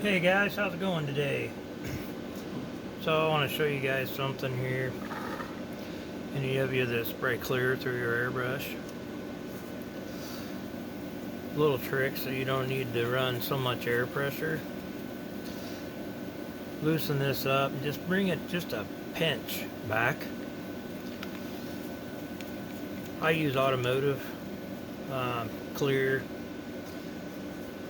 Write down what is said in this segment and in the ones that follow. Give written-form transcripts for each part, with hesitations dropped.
Hey guys, how's it going today? So I want to show you guys something here. Any of you that spray clear through your airbrush. Little trick so you don't need to run so much air pressure. Loosen this up and just bring it just a pinch back. I use automotive clear,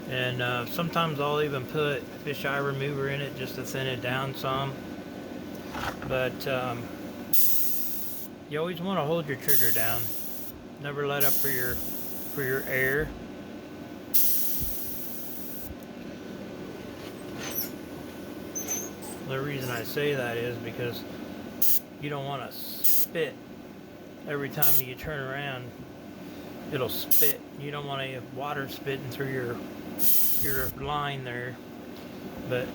and sometimes I'll even put fisheye remover in it just to thin it down some. But you always want to hold your trigger down. Never let up for your air. The reason I say that is because you don't want to spit every time you turn around. It'll spit. You don't want any water spitting through your line there. But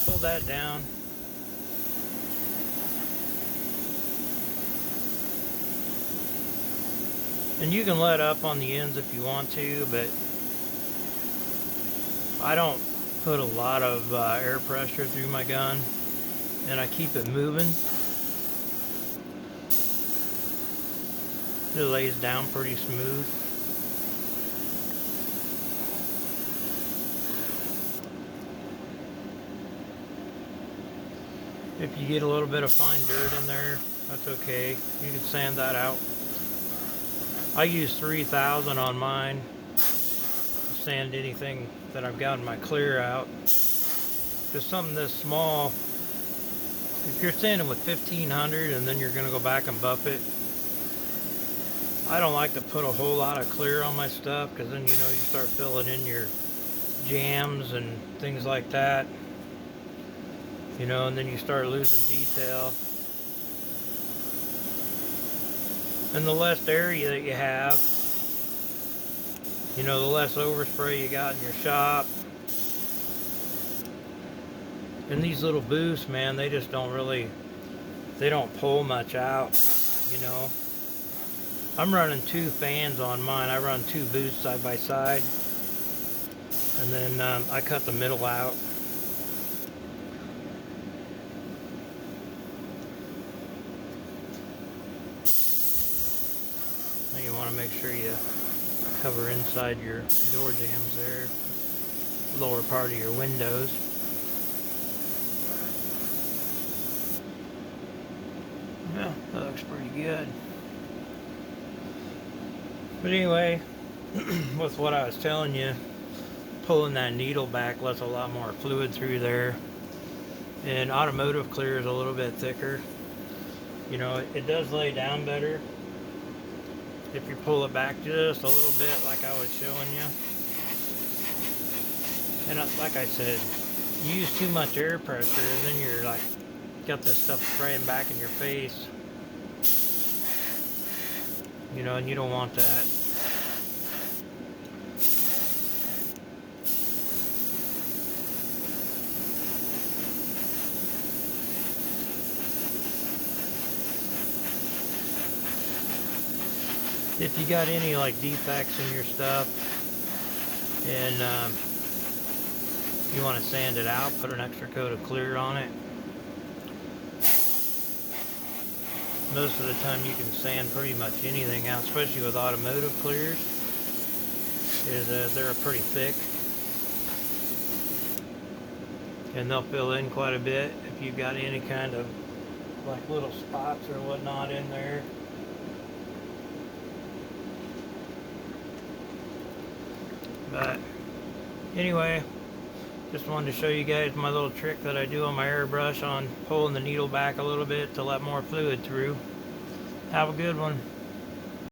pull that down. And you can let up on the ends if you want to, but I don't put a lot of air pressure through my gun, and I keep it moving. It lays down pretty smooth. If you get a little bit of fine dirt in there, that's okay. You can sand that out. I use 3000 on mine to sand anything that I've got in my clear out. Because something this small, if you're sanding with 1500 and then you're going to go back and buff it, I don't like to put a whole lot of clear on my stuff, because then you start filling in your jams and things like that, and then you start losing detail. And the less area that you have, the less overspray you got in your shop. And these little boosts, man, they just they don't pull much out, I'm running 2 fans on mine. I run 2 boosts side by side. And then I cut the middle out. Now you want to make sure you cover inside your door jambs there, lower part of your windows. Yeah, that looks pretty good. But anyway, with what I was telling you, pulling that needle back lets a lot more fluid through there. And automotive clear is a little bit thicker. It does lay down better if you pull it back just a little bit, like I was showing you. And like I said, you use too much air pressure and then you're got this stuff spraying back in your face. And you don't want that. If you got any defects in your stuff and you want to sand it out, put an extra coat of clear on it. Most of the time you can sand pretty much anything out, especially with automotive clears, is they're pretty thick. And they'll fill in quite a bit if you've got any kind of little spots or whatnot in there. But anyway, just wanted to show you guys my little trick that I do on my airbrush on pulling the needle back a little bit to let more fluid through. Have a good one.